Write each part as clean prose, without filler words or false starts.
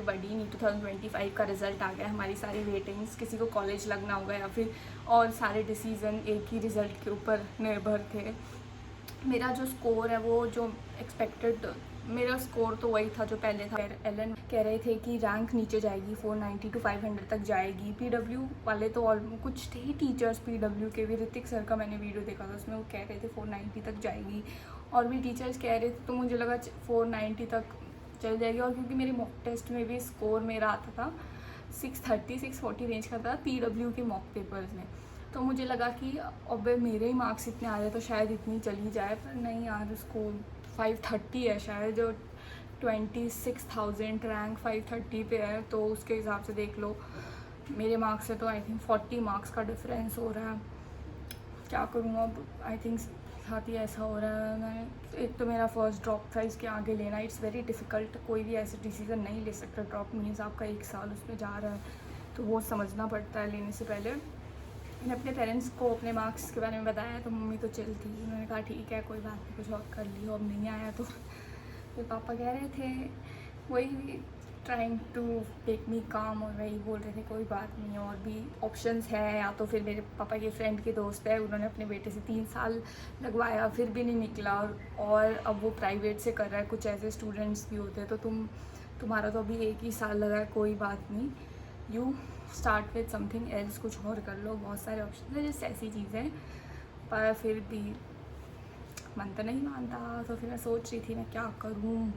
बड़ी नहीं 2025 का रिज़ल्ट आ गया, हमारी सारी वेटिंग्स, किसी को कॉलेज लगना होगा या फिर और सारे डिसीज़न एक ही रिज़ल्ट के ऊपर निर्भर थे। मेरा जो स्कोर है वो जो एक्सपेक्टेड, मेरा स्कोर तो वही था जो पहले था। एलन कह रहे थे कि रैंक नीचे जाएगी, 490 to 500 तक जाएगी। पीडब्ल्यू वाले तो और कुछ थे टीचर्स पीडब्ल्यू के भी, ऋतिक सर का मैंने वीडियो देखा था, उसमें वो कह रहे थे 490 तक जाएगी, और भी टीचर्स कह रहे थे। तो मुझे लगा 490 तक चल जाएगी, और क्योंकि मेरे मॉक टेस्ट में भी स्कोर मेरा आता था 630 640 रेंज का था पीडब्ल्यू के मॉक पेपर्स में, तो मुझे लगा कि अब मेरे ही मार्क्स इतने आ रहे तो शायद इतनी चली जाए, पर नहीं यार, उसको 530 है शायद, जो 26,000 रैंक 530 पे है, तो उसके हिसाब से देख लो मेरे मार्क्स से तो आई थिंक 40 मार्क्स का डिफरेंस हो रहा है। क्या करूँ अब, आई थिंक साथ ही ऐसा हो रहा है। मैं एक तो मेरा फर्स्ट ड्रॉप था, इसके आगे लेना इट्स वेरी डिफ़िकल्ट, कोई भी ऐसे डिसीज़न नहीं ले सकता। ड्रॉप मीन्स आपका 1 साल उसमें जा रहा है, तो वो समझना पड़ता है लेने से पहले। मैंने अपने पेरेंट्स को अपने मार्क्स के बारे में बताया, तो मम्मी तो चिल थी, उन्होंने कहा ठीक है कोई बात नहीं, कुछ और कर लियो, अब नहीं आया तो। फिर पापा कह रहे थे वही ट्राइंग टू टेक मी काम, और वही बोल रहे थे कोई बात नहीं, और भी ऑप्शंस है, या तो फिर मेरे पापा के फ्रेंड के दोस्त है, उन्होंने अपने बेटे से 3 साल लगवाया फिर भी नहीं निकला, और अब वो प्राइवेट से कर रहा है। कुछ ऐसे स्टूडेंट्स भी होते हैं, तो तुम्हारा तो अभी 1 ही साल लगा है, कोई बात नहीं, you start with something else, कुछ और कर लो, बहुत सारे ऑप्शन है, जैसे ऐसी चीज़ें। पर फिर भी मन तो नहीं मानता, तो फिर मैं सोच रही थी मैं क्या करूँ।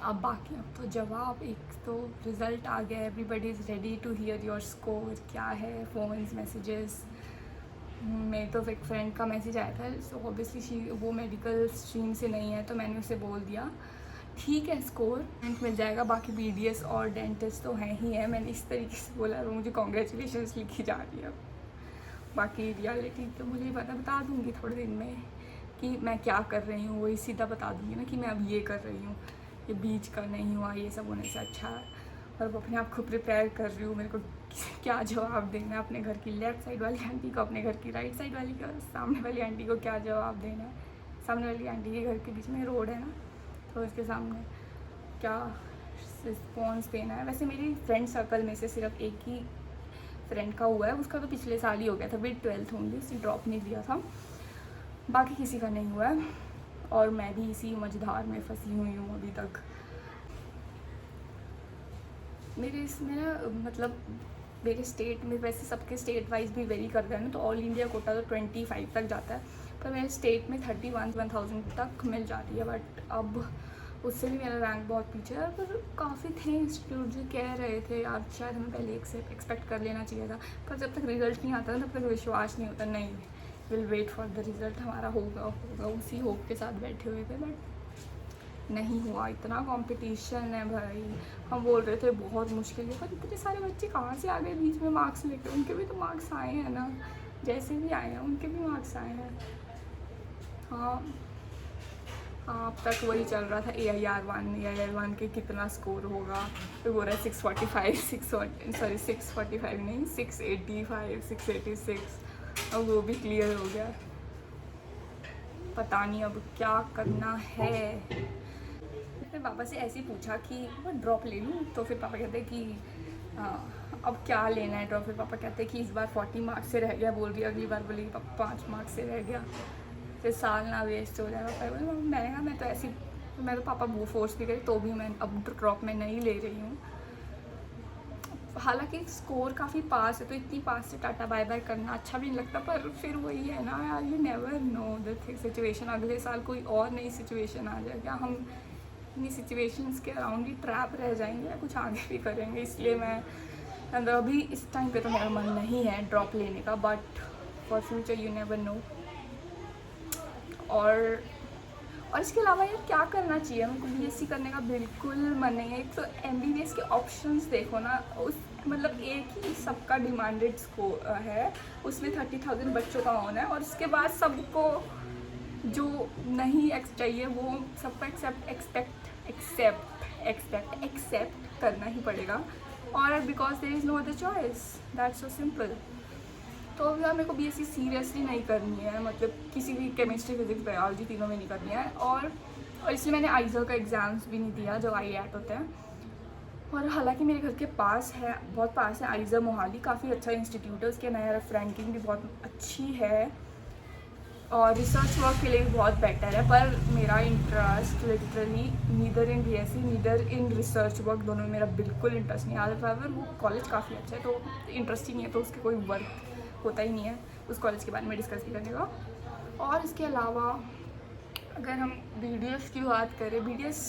अब बाकी अब तो जवाब, एक तो रिज़ल्ट आ गया, everybody is ready to hear your score, क्या है फोन्स मैसेजेस। मेरे तो एक फ्रेंड का मैसेज आया था, सो ऑब्वियसली वो मेडिकल स्ट्रीम से नहीं है, तो मैंने उसे बोल दिया ठीक है स्कोर मिल जाएगा, बाकी BDS और डेंटिस्ट तो हैं ही है, मैंने इस तरीके से बोला, तो मुझे कॉन्ग्रेचुलेशंस लिखी जा रही है। बाकी रियलिटी तो मुझे बता दूँगी थोड़े दिन में कि मैं क्या कर रही हूँ, वही सीधा बता दूँगी ना कि मैं अब ये कर रही हूँ, ये बीच का नहीं हुआ, ये सब होने से अच्छा है। और अब अपने आप को प्रिपेयर कर रही हूँ, मेरे को क्या जवाब देना है, अपने घर की लेफ़्ट साइड वाली आंटी को, अपने घर की राइट साइड वाली को, सामने वाली आंटी को क्या जवाब देना है। सामने वाली आंटी के घर के बीच में रोड है ना, तो उसके सामने क्या रिस्पॉन्स देना है। वैसे मेरी फ्रेंड सर्कल में से सिर्फ एक ही फ्रेंड का हुआ है, उसका तो पिछले साल ही हो गया था, मिड 12th होंगी, उसने ड्रॉप नहीं लिया था, बाकी किसी का नहीं हुआ है, और मैं भी इसी मझधार में फंसी हुई हूँ अभी तक। मेरा मतलब मेरे स्टेट में, वैसे सबके स्टेट वाइज भी वेरी करता है ना, तो ऑल इंडिया कोटा तो 25 तक जाता है, पर मेरे स्टेट में 31,000 तक मिल जाती है, बट अब उससे भी मेरा रैंक बहुत पीछे है। पर काफ़ी थे इंस्टीट्यूट जो कह रहे थे यार शायद हमें पहले एक्सपेक्ट कर लेना चाहिए था, पर जब तक रिज़ल्ट नहीं आता तब तक विश्वास नहीं होता, नहीं will wait for the result, हमारा होगा, उसी होप के साथ बैठे हुए थे, बट नहीं हुआ। इतना कंपटीशन है भाई, हम बोल रहे थे बहुत मुश्किल है, पर इतने सारे बच्चे कहाँ से आ गए बीच में मार्क्स लेकर, उनके भी तो मार्क्स आए हैं ना, जैसे भी आए हैं उनके भी मार्क्स आए हैं। हाँ अब तक वही चल रहा था AIR1 के कितना स्कोर होगा, तो बोल रहा है 645 नहीं 685 686, अब वो भी क्लियर हो गया, पता नहीं अब क्या करना है। फिर पापा से ऐसे ही पूछा कि वो ड्रॉप ले लूँ, तो फिर पापा कहते कि अब क्या लेना है ड्रॉप, फिर पापा कहते कि इस बार 40 मार्क्स से रह गया, बोल रही अगली बार बोलेगी 5 मार्क्स से रह गया, फिर साल ना वेस्ट हो जाएगा। मैं तो ऐसी, मैं तो पापा वो फोर्स भी करी तो भी मैं अब ड्रॉप में नहीं ले रही हूँ। हालांकि स्कोर काफ़ी पास है, तो इतनी पास से टाटा बाय बाय करना अच्छा भी नहीं लगता, पर फिर वही है ना यार, you never know the situation, अगले साल कोई और नई सिचुएशन आ जाए, क्या हम इन्हीं सिचुएशंस के अराउंड ही ट्रैप रह जाएंगे या कुछ आगे भी करेंगे। इसलिए मैं अभी इस टाइम पे तो मेरा मन नहीं है ड्रॉप लेने का, but for future you never know. और इसके अलावा यार क्या करना चाहिए, हमको BSc करने का बिल्कुल मन नहीं है। एक तो MBBS के ऑप्शंस देखो ना, उस मतलब एक ही सबका डिमांडेड स्कोर है, उसमें 30,000 बच्चों का होना है, और उसके बाद सबको जो नहीं चाहिए वो सबको एक्सेप्ट करना ही पड़ेगा, और because there is no other choice, that's so simple. तो यार मेरे को BSc सीरियसली नहीं करनी है, मतलब किसी भी केमिस्ट्री फिजिक्स बायोलॉजी तीनों में नहीं करनी है, और इसलिए मैंने आइज़र का एग्ज़ाम्स भी नहीं दिया जो IAT होता है, और हालांकि मेरे घर के पास है, बहुत पास है, आइज़र मोहाली, काफ़ी अच्छा इंस्टीट्यूट है, उसके NIRF रैंकिंग भी बहुत अच्छी है और रिसर्च वर्क के लिए भी बहुत बेटर है। पर मेरा interest literally neither in BSc neither in research work, दोनों में मेरा बिल्कुल इंटरेस्ट नहीं आता। अगर वो कॉलेज काफ़ी अच्छा है तो इंटरेस्ट ही नहीं है, तो उसके कोई वर्क होता ही नहीं है उस कॉलेज के बारे में डिस्कस भी करने का। और इसके अलावा अगर हम BDS की बात करें, BDS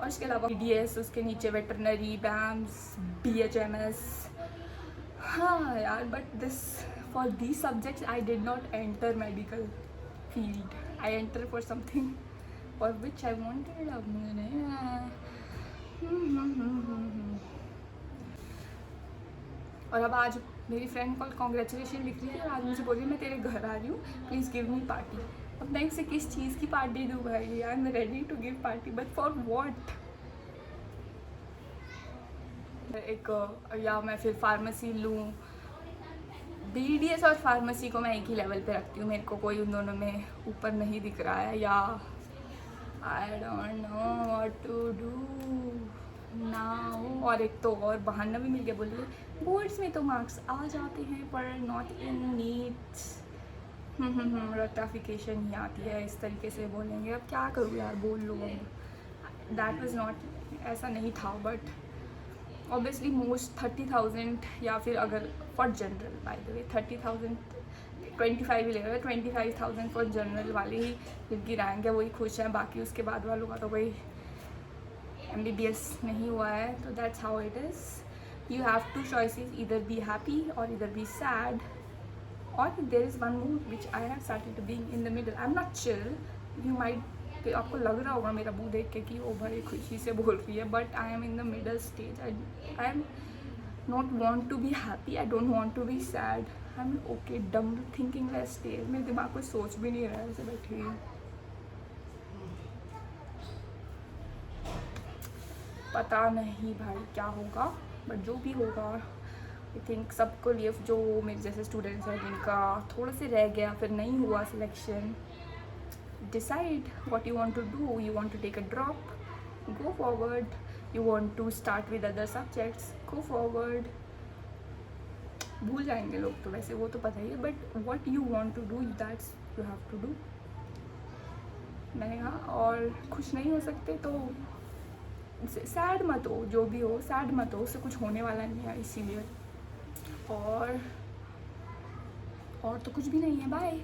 और इसके अलावा BDS, उसके नीचे वेटरनरी, BAMS, BHMS, हाँ यार, but this for these subjects I did not enter medical field. I enter for something for which I wanted. अब मुझे नहीं और अब आज मेरी फ्रेंड कॉल कॉन्ग्रेचुलेशन लिख रही है और आज मुझे बोल रही है मैं तेरे घर आ रही हूँ, प्लीज़ गिव मी पार्टी। अब मैं इसे किस चीज़ की पार्टी दूँ भाई? I am ready to give party, but for what? एक या मैं फिर फार्मेसी लूँ। BDS और फार्मेसी को मैं एक ही लेवल पे रखती हूँ, मेरे को कोई उन दोनों में ऊपर नहीं दिख रहा है। या I don't know what to do now. और एक तो और बहाना भी मिल गया, बोल रही बोर्ड्स में तो मार्क्स आ जाते हैं पर नॉट इन नीट्स। रटिफिकेशन ही आती है, इस तरीके से बोलेंगे। अब क्या करूँ यार, बोल लो। अब दैट वाज नॉट, ऐसा नहीं था, बट ऑब्वियसली मोस्ट 30,000 या फिर अगर for general, by the way 30,000 25 ही लेगा, 25,000 फॉर जनरल वाले ही जिनकी रैंक है वही खुश हैं, बाकी उसके बाद वालों का तो कोई MBBS नहीं हुआ है। तो that's how it is. You have two choices, इधर बी हैप्पी और इधर बी सैड। और there is one more which I have started being in the middle. I am not chill, you might, आपको लग रहा होगा मेरा मुँह देख के कि ओ भाई खुशी से बोल रही है, but I am in the middle stage. I am not want to be happy, I don't want to be sad, I am okay dumb thinking less stage. मेरे दिमाग को सोच भी नहीं रहा है, ऐसे बैठी हुई। पता नहीं भाई क्या होगा, बट जो भी होगा आई थिंक सबको लिए, जो मेरे जैसे स्टूडेंट्स हैं जिनका थोड़ा से रह गया, फिर नहीं हुआ selection, decide what you want to do. You want to take a drop, go forward. You want to start with other subjects, go forward. भूल जाएंगे लोग तो वैसे, वो तो पता ही है, but what you want to do, that's you have to do. मैंने कहा, और खुश नहीं हो सकते तो सैड मत हो, जो भी हो सैड मत हो, उससे कुछ होने वाला नहीं है, इसीलिए। और तो कुछ भी नहीं है। बाय।